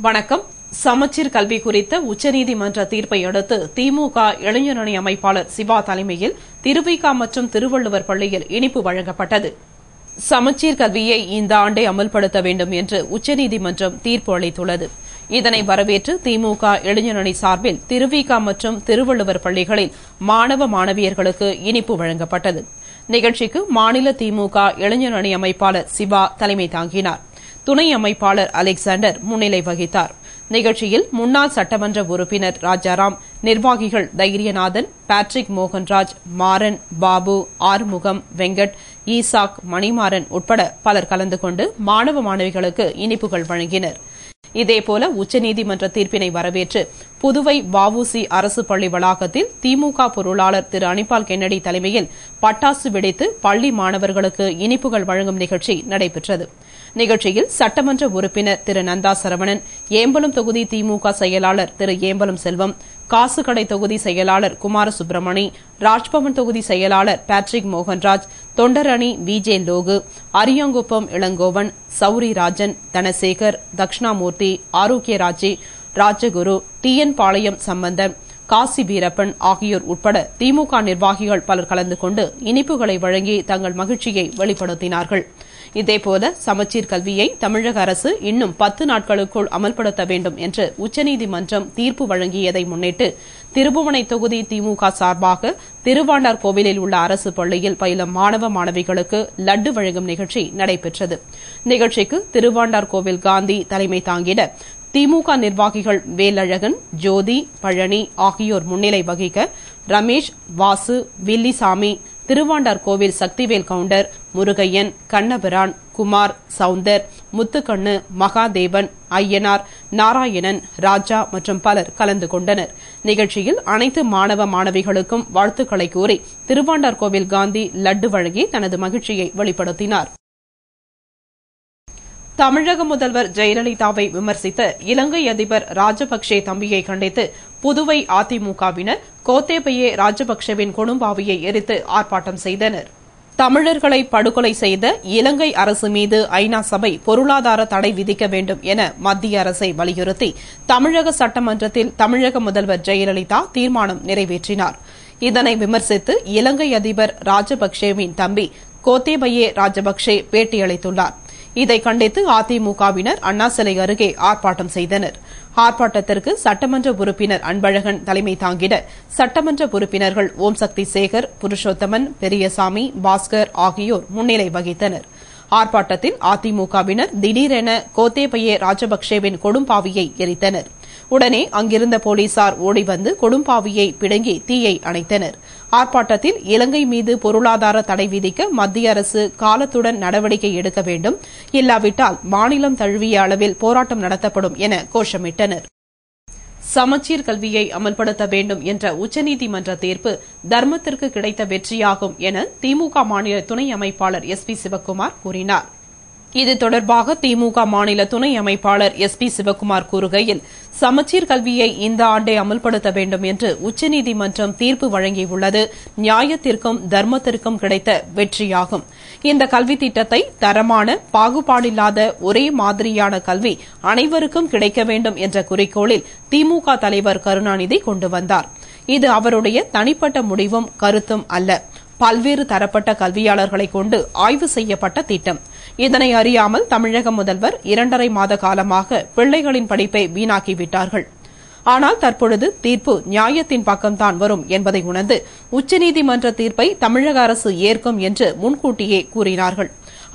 வணக்கம். சமச்சீர் கல்வி குறித்த உச்சநீதிமன்ற தீர்ப்பை அடுத்து திமுக இளைஞரணி அமைப்பாளர் சிவா தலைமையில் திருவிக மற்றும் திருவள்ளுவர் பள்ளியில் இனிப்பு வழங்கப்பட்டது. சமச்சீர் கல்வியை இந்த ஆண்டே அமல்படுத்த வேண்டும் என்று உச்சநீதிமன்றம் தீர்ப்பு அளித்துள்ளது. இதனை வரவேற்று திமுக இளைஞரணி சார்பில் திருவிக மற்றும் திருவள்ளுவர் பள்ளிகளில் மாணவ மாணவியர்களுக்கு இனிப்பு வழங்கப்பட்டது. நிகழ்ச்சிக்கு மாநில திமுக இளைஞரணி அமைப்பாளர் சிவா தலைமை தாங்கினார். துணை அமைப்பாளர் அலெக்சாண்டர் முன்னிலை வகித்தார். நிகழ்ச்சியில் முன்னாள் சட்டமன்ற உறுப்பினர் ராஜாராம், நிர்வாகிகள் தைரியநாதன், பேட்ரிக் மோகன்ராஜ், மாறன், பாபு, ஆறுமுகம், வெங்கட், ஈசாக், மணிமாறன் உட்பட பலர் கலந்து கொண்டு மாணவ மாணவிகளுக்கு இனிப்புகள் வழங்கினர். இதேபோல உச்சநீதிமன்ற தீர்ப்பினை வரவேற்று புதுவை வஉசி அரசு பள்ளி வளாகத்தில் திமுக பொருளாளர் திரு அனிபால் கென்னடி தலைமையில் பட்டாசு வெடித்து பள்ளி மாணவர்களுக்கு இனிப்புகள் வழங்கும் நிகழ்ச்சி நடைபெற்றது. நிகழ்ச்சியில் சட்டமன்ற உறுப்பினர் திரு நந்தா சரவணன், ஏம்பலம் தொகுதி திமுக செயலாளர் திரு ஏம்பலம் செல்வம், காசுகடை தொகுதி செயலாளர் குமாரசுப்பிரமணி, ராஜ்பவன் தொகுதி செயலாளர் பேட்ரிக் மோகன்ராஜ், தொண்டரணி விஜே லோகு, அரியாங்குப்பம் இளங்கோவன், சௌரி ராஜன், தனசேகர், தட்சிணாமூர்த்தி, ஆரோக்கியராஜி, ராஜகுரு, டிஎன் பாளையம் சம்பந்தன், காசி வீரப்பன் ஆகியோர் உட்பட திமுக நிர்வாகிகள் பலர் கலந்து கொண்டு இனிப்புகளை வழங்கி தங்கள் மகிழ்ச்சியை வெளிப்படுத்தினார்கள். இதேபோல சமச்சீர் கல்வியை தமிழக அரசு இன்னும் 10 நாட்களுக்குள் அமல்படுத்த வேண்டும் என்று உச்சநீதிமன்றம் தீர்ப்பு வழங்கியதை முன்னிட்டு திருபுவனை தொகுதி திமுக சார்பாக திருவாண்டார் கோவிலில் உள்ள அரசு பள்ளியில் பயிலும் மாணவ மாணவிகளுக்கு லட்டு வழங்கும் நிகழ்ச்சி நடைபெற்றது. நிகழ்ச்சிக்கு திருவாண்டார் கோவில் காந்தி தலைமை தாங்கிட திமுக நிர்வாகிகள் வேலழகன், ஜோதி, பழனி ஆகியோர் முன்னிலை வகிக்க ரமேஷ், வாசு, வில்லிசாமி, திருவாண்டார் கோவில் சக்திவேல் கவுண்டர், முருகையன், கண்ணபிரான், குமார், சவுந்தர், முத்துக்கண்ணு, மகாதேவன், ஐயனார், நாராயணன், ராஜா மற்றும் பலர் கலந்து கொண்டனர். நிகழ்ச்சியில் அனைத்து மாணவ மாணவிகளுக்கும் வாழ்த்துக்களை கூறி திருவாண்டார் கோவில் காந்தி லட்டு வழங்கி தனது மகிழ்ச்சியை வெளிப்படுத்தினார். தமிழக முதல்வர் ஜெயலலிதாவை விமர்சித்த இலங்கை அதிபர் ராஜபக்சே தம்பியை கண்டித்து புதுவை அதிமுகவினர் கோத்தபய ராஜபக்சேவின் கொடும்பாவியை எரித்து ஆர்ப்பாட்டம் செய்தனர். தமிழர்களை படுகொலை செய்த இலங்கை அரசு மீது ஐநா சபை பொருளாதார தடை விதிக்க வேண்டும் என மத்திய அரசை வலியுறுத்தி தமிழக சட்டமன்றத்தில் தமிழக முதல்வர் ஜெயலலிதா தீர்மானம் நிறைவேற்றினார். இதனை விமர்சித்து இலங்கை அதிபர் ராஜபக்சேவின் தம்பி கோத்தபய ராஜபக்சே பேட்டியளித்துள்ளார். இதை கண்டித்து அதிமுகவினர் அண்ணா சிலை அருகே ஆர்ப்பாட்டம் செய்தனர். ஆர்ப்பாட்டத்திற்கு சட்டமன்ற உறுப்பினர் அன்பழகன் தலைமை தாங்கிட சட்டமன்ற உறுப்பினர்கள் ஓம் சக்தி சேகர், புருஷோத்தமன், பெரியசாமி, பாஸ்கர் ஆகியோர் முன்னிலை வகித்தனர். ஆர்ப்பாட்டத்தில் அதிமுகவினர் திடீரென கோத்தபய ராஜபக்சேவின் கொடும்பாவியை எரித்தனர். உடனே அங்கிருந்த போலீசார் ஓடிவந்து கொடும்பாவியை பிடுங்கி தீயை அணைத்தனர். ஆர்ப்பாட்டத்தில் இலங்கை மீது பொருளாதார தடை விதிக்க மத்திய அரசு காலத்துடன் நடவடிக்கை எடுக்க வேண்டும், இல்லாவிட்டால் மாநிலம் தழுவிய அளவில் போராட்டம் நடத்தப்படும் என கோஷமிட்டனர். சமச்சீர் கல்வியை அமல்படுத்த வேண்டும் என்ற உச்சநீதிமன்ற தீர்ப்பு தர்மத்திற்கு கிடைத்த வெற்றியாகும் என திமுக மாநில துணை அமைப்பாளர் SP சிவக்குமார் கூறினார். இது தொடர்பாக திமுக மாநில துணை அமைப்பாளர் SP சிவக்குமார் கூறுகையில், சமச்சீர் கல்வியை இந்த ஆண்டே அமல்படுத்த வேண்டும் என்று உச்சநீதிமன்றம் தீர்ப்பு வழங்கியுள்ளது நியாயத்திற்கும் தர்மத்திற்கும் கிடைத்த வெற்றியாகும். இந்த கல்வி திட்டத்தை தரமான, பாகுபாடில்லாத ஒரே மாதிரியான கல்வி அனைவருக்கும் கிடைக்க வேண்டும் என்ற குறிக்கோளில் திமுக தலைவர் கருணாநிதி கொண்டு வந்தார். இது அவருடைய தனிப்பட்ட முடிவும் கருத்தும் அல்ல, பல்வேறு தரப்பட்ட கல்வியாளர்களை கொண்டு ஆய்வு செய்யப்பட்ட திட்டம். இதனை அறியாமல் தமிழக முதல்வர் 2.5 மாத காலமாக பிள்ளைகளின் படிப்பை வீணாக்கிவிட்டார்கள். ஆனால் தற்பொழுது தீர்ப்பு நியாயத்தின் பக்கம்தான் வரும் என்பதை உணர்ந்து உச்சநீதிமன்ற தீர்ப்பை தமிழக அரசு ஏற்கும் என்று முன்கூட்டியே கூறினார்கள்.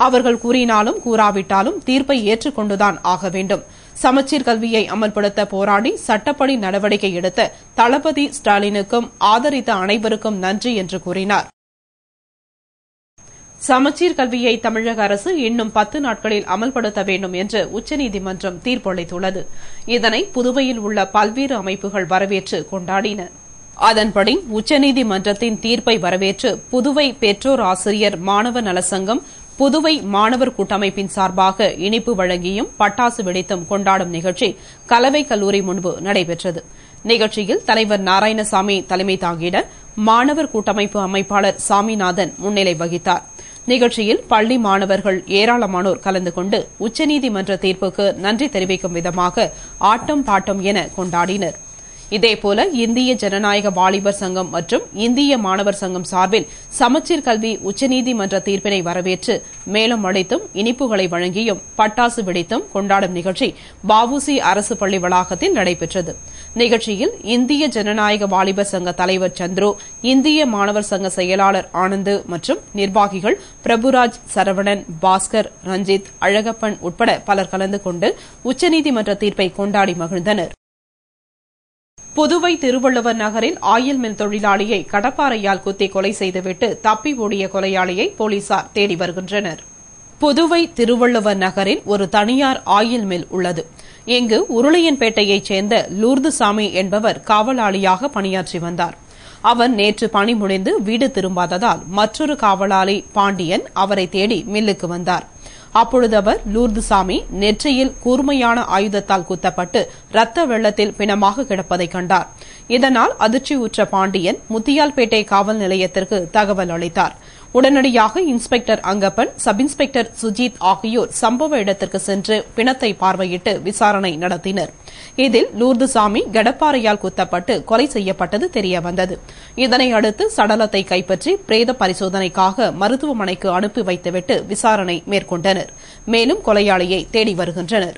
அவர்கள் கூறினாலும் கூறாவிட்டாலும் தீர்ப்பை ஏற்றுக்கொண்டுதான் ஆக வேண்டும். சமச்சீர் கல்வியை அமல்படுத்த போராடி சட்டப்படி நடவடிக்கை எடுத்த தளபதி ஸ்டாலினுக்கும் ஆதரித்த அனைவருக்கும் நன்றி என்று கூறினார். சமச்சீர் கல்வியை தமிழக அரசு இன்னும் 10 நாட்களில் அமல்படுத்த வேண்டும் என்று உச்சநீதிமன்றம் தீர்ப்பளித்துள்ளது. இதனை புதுவையில் உள்ள பல்வேறு அமைப்புகள் வரவேற்று கொண்டாடின. அதன்படி உச்சநீதிமன்றத்தின் தீர்ப்பை வரவேற்று புதுவை பெற்றோர் ஆசிரியர் மாணவ நலசங்கம், புதுவை மாணவர் கூட்டமைப்பின் சார்பாக இனிப்பு வழங்கியும் பட்டாசு வெடித்தும் கொண்டாடும் நிகழ்ச்சி கலவை கல்லூரி முன்பு நடைபெற்றது. நிகழ்ச்சியில் தலைவர் நாராயணசாமி தலைமை தாங்கிட மாணவர் கூட்டமைப்பு அமைப்பாளர் சாமிநாதன் முன்னிலை வகித்தார். நிகழ்ச்சியில் பள்ளி மாணவர்கள் ஏராளமானோர் கலந்து கொண்டு உச்சநீதிமன்ற தீர்ப்புக்கு நன்றி தெரிவிக்கும் விதமாக ஆட்டம் பாட்டம் என கொண்டாடினர். இதேபோல இந்திய ஜனநாயக வாலிபர் சங்கம் மற்றும் இந்திய மாணவர் சங்கம் சார்பில் சமச்சீர் கல்வி உச்சநீதிமன்ற தீர்ப்பினை வரவேற்று மேளம் அடித்தும் இனிப்புகளை வழங்கியும் பட்டாசு வெடித்தும் கொண்டாடும் நிகழ்ச்சி வ.உ.சி. அரசு பள்ளி வளாகத்தில் நடைபெற்றது. நிகழ்ச்சியில் இந்திய ஜனநாயக வாலிபர் சங்க தலைவர் சந்துரு, இந்திய மாணவர் சங்க செயலாளர் ஆனந்த் மற்றும் நிர்வாகிகள் பிரபுராஜ், சரவணன், பாஸ்கர், ரஞ்சித், அழகப்பன் உட்பட பலர் கலந்து கொண்டு உச்சநீதிமன்ற தீர்ப்பை கொண்டாடி மகிழ்ந்தனர். புதுவை திருவள்ளுவர் நகரில் ஆயில் மில் தொழிலாளியை கடப்பாரையால் குத்தி கொலை செய்துவிட்டு தப்பி ஓடிய கொலையாளியை போலீசார் தேடி வருகின்றனர். புதுவை திருவள்ளுவர் நகரில் ஒரு தனியார் ஆயில் மில் உள்ளது. இங்கு உருளையன்பேட்டையைச் சேர்ந்த லூர்துசாமி என்பவர் காவலாளியாக பணியாற்றி வந்தார். அவர் நேற்று பணி முடிந்து வீடு திரும்பாததால் மற்றொரு காவலாளி பாண்டியன் அவரை தேடி மில்லுக்கு வந்தார். அப்பொழுது அவர் லூர்துசாமி நெற்றியில் கூர்மையான ஆயுதத்தால் குத்தப்பட்டு ரத்த வெள்ளத்தில் பிணமாக கிடப்பதைக் கண்டார். இதனால் அதிர்ச்சியுற்ற பாண்டியன் முத்தியால்பேட்டை காவல் நிலையத்திற்கு தகவல் அளித்தார். உடனடியாக inspector Angappan, sub inspector Sujith ஆகியோர் சம்பவ இடத்திற்கு சென்று பிணத்தை பார்வையிட்டு விசாரணை நடத்தினர். இதில் லூர்துசாமி கடப்பாரையால் குத்தப்பட்டு கொலை செய்யப்பட்டது தெரியவந்தது. இதனையடுத்து சடலத்தை கைப்பற்றி பிரேத பரிசோதனைக்காக மருத்துவமனைக்கு அனுப்பி வைத்துவிட்டு விசாரணை மேற்கொண்டனர். மேலும் கொலையாளியை தேடி வருகின்றனர்.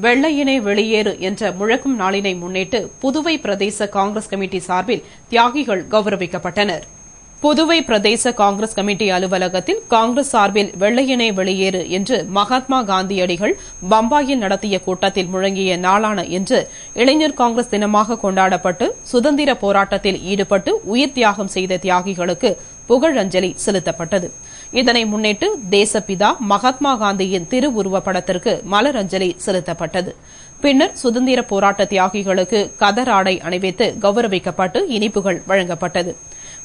வெள்ளையனே வெளியேறு என்ற முழக்கும் நாளினை முன்னிட்டு புதுவை பிரதேச காங்கிரஸ் கமிட்டி சார்பில் தியாகிகள் கௌரவிக்கப்பட்டனர். புதுவை பிரதேச காங்கிரஸ் கமிட்டி அலுவலகத்தில் காங்கிரஸ் சார்பில் வெள்ளையனே வெளியேறு என்று மகாத்மா காந்தியடிகள் பம்பாயில் நடத்திய கூட்டத்தில் முழங்கிய நாளான இன்று இளைஞர் காங்கிரஸ் தினமாக கொண்டாடப்பட்டு சுதந்திர போராட்டத்தில் ஈடுபட்டு உயிர் தியாகம் செய்த தியாகிகளுக்கு புகழஞ்சலி செலுத்தப்பட்டது. இதனை முன்னிட்டு தேசப்பிதா மகாத்மா காந்தியின் திருவுருவப் படத்திற்கு மலரஞ்சலி செலுத்தப்பட்டது. பின்னர் சுதந்திர போராட்ட தியாகிகளுக்கு கதர் ஆடை அணிவித்து கௌரவிக்கப்பட்டு இனிப்புகள் வழங்கப்பட்டது.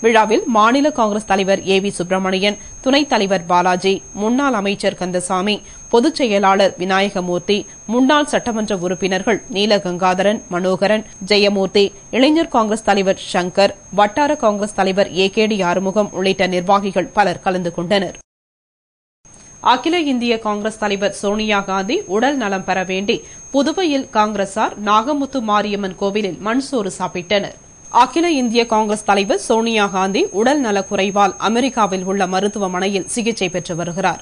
விழாவில் மாநில காங்கிரஸ் தலைவர் ஏ.வி. சுப்பிரமணியன், துணைத் தலைவர் பாலாஜி, முன்னாள் அமைச்சர் கந்தசாமி, பொதுச் செயலாளர் விநாயகமூர்த்தி, முன்னாள் சட்டமன்ற உறுப்பினர்கள் நீலகங்காதரன், மனோகரன், ஜெயமூர்த்தி, இளைஞர் காங்கிரஸ் தலைவர் சங்கர், வட்டார காங்கிரஸ் தலைவர் ஏ.கே.டி. ஆறுமுகம் உள்ளிட்ட நிர்வாகிகள் பலர் கலந்து கொண்டனர். அகில இந்திய காங்கிரஸ் தலைவர் சோனியா காந்தி உடல் நலம் பெற வேண்டி புதுவையில் காங்கிரசார் நாகமுத்து மாரியம்மன் கோவிலில் மண்சோறு சாப்பிட்டனர். அகில இந்திய காங்கிரஸ் தலைவர் சோனியா காந்தி உடல் நலக்குறைவால் அமெரிக்காவில் உள்ள மருத்துவமனையில் சிகிச்சை பெற்று வருகிறார்.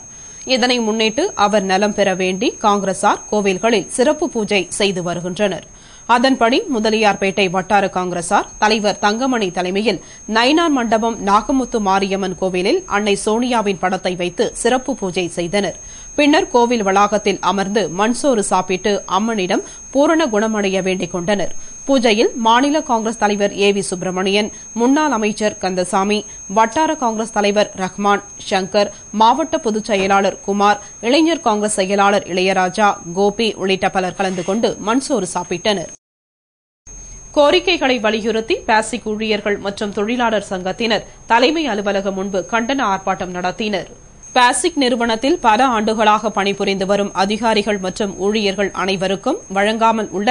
இதனை முன்னிட்டு அவர் நலம் பெற வேண்டி காங்கிரசார் கோவில்களில் சிறப்பு பூஜை செய்து வருகின்றனர். அதன்படி முதலியார்பேட்டை வட்டார காங்கிரசார் தலைவர் தங்கமணி தலைமையில் நயினார் மண்டபம் நாகமுத்து மாரியம்மன் கோவிலில் அன்னை சோனியாவின் படத்தை வைத்து சிறப்பு பூஜை செய்தனர். பின்னர் கோவில் வளாகத்தில் அமர்ந்து மண்சோறு சாப்பிட்டு அம்மனிடம் பூரண குணமடைய வேண்டிக் கொண்டனர். பூஜையில் மாநில காங்கிரஸ் தலைவர் ஏ.வி. சுப்பிரமணியன், முன்னாள் அமைச்சர் கந்தசாமி, வட்டார காங்கிரஸ் தலைவர் ரஹ்மான், சங்கர், மாவட்ட பொதுச் செயலாளர் குமார், இளைஞர் காங்கிரஸ் செயலாளர் இளையராஜா, கோபி உள்ளிட்ட பலர் கலந்து கொண்டு மண்சோறு சாப்பிட்டனர். கோரிக்கைகளை வலியுறுத்தி பாசிக் ஊழியர்கள் மற்றும் தொழிலாளர் சங்கத்தினர் தலைமை அலுவலகம் முன்பு கண்டன ஆர்ப்பாட்டம் நடத்தினர். பாசிக் நிறுவனத்தில் பல ஆண்டுகளாக பணிபுரிந்து வரும் அதிகாரிகள் மற்றும் ஊழியர்கள் அனைவருக்கும் வழங்காமல் உள்ள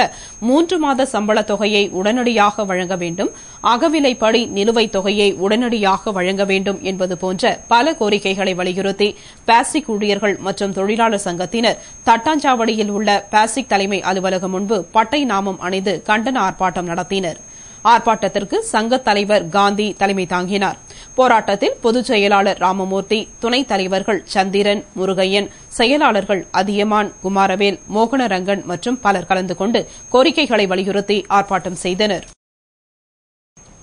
3 மாத சம்பளத் தொகையை உடனடியாக வழங்க வேண்டும், அகவிலைப்படி நிலுவைத் தொகையை உடனடியாக வழங்க வேண்டும் என்பது போன்ற பல கோரிக்கைகளை வலியுறுத்தி பாசிக் ஊழியர்கள் மற்றும் தொழிலாளர் சங்கத்தினர் தட்டாஞ்சாவடியில் உள்ள பாசிக் தலைமை அலுவலகம் முன்பு பட்டை நாமம் அணிந்து கண்டன ஆர்ப்பாட்டம் நடத்தினர். ஆர்ப்பாட்டத்திற்கு சங்கத் தலைவர் காந்தி தலைமை தாங்கினார். போராட்டத்தில் பொதுச் செயலாளர் ராமமூர்த்தி, துணைத் தலைவர்கள் சந்திரன், முருகையன், செயலாளர்கள் அதியமான், குமாரவேல், மோகனரங்கன் மற்றும் பலர் கலந்து கொண்டு கோரிக்கைகளை வலியுறுத்தி ஆர்ப்பாட்டம் செய்தனர்.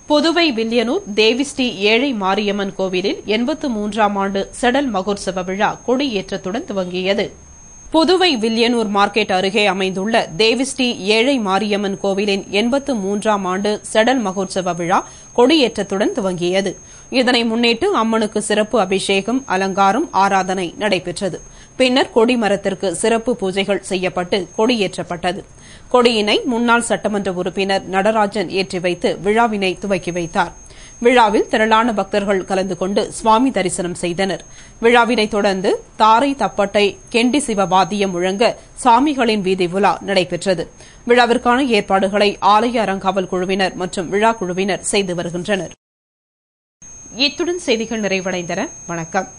புதுவை வில்லியனூர் தேவி ஸ்ரீ ஏழை மாரியம்மன் கோவிலில் 83ஆம் ஆண்டு செடல் மகோற்சவ விழா கொடியேற்றத்துடன் துவங்கியது. புதுவை வில்லியனூர் மார்க்கெட் அருகே அமைந்துள்ள தேவி ஸ்ரீ ஏழை மாரியம்மன் கோவிலின் 83ஆம் ஆண்டு செடல் மகோற்சவ விழா கொடியேற்றத்துடன் துவங்கியது. இதனை முன்னிட்டு அம்மனுக்கு சிறப்பு அபிஷேகம், அலங்காரம், ஆராதனை நடைபெற்றது. பின்னர் கொடிமரத்திற்கு சிறப்பு பூஜைகள் செய்யப்பட்டு கொடியேற்றப்பட்டது. கொடியினை முன்னாள் சட்டமன்ற உறுப்பினர் நடராஜன் ஏற்றி வைத்து விழாவினை துவக்கி வைத்தார். விழாவில் திரளான பக்தர்கள் கலந்து கொண்டு சுவாமி தரிசனம் செய்தனர். விழாவினை தொடர்ந்து தாரை, தப்பட்டை, கெண்டி சிவவாத்தியம் முழங்க சாமிகளின் வீதி உலா நடைபெற்றது. விழாவிற்கான ஏற்பாடுகளை ஆலய அறங்காவல் குழுவினர் மற்றும் விழா குழுவினர் செய்து வருகின்றனர். இத்துடன் செய்திகள் நிறைவடைந்தன. வணக்கம்.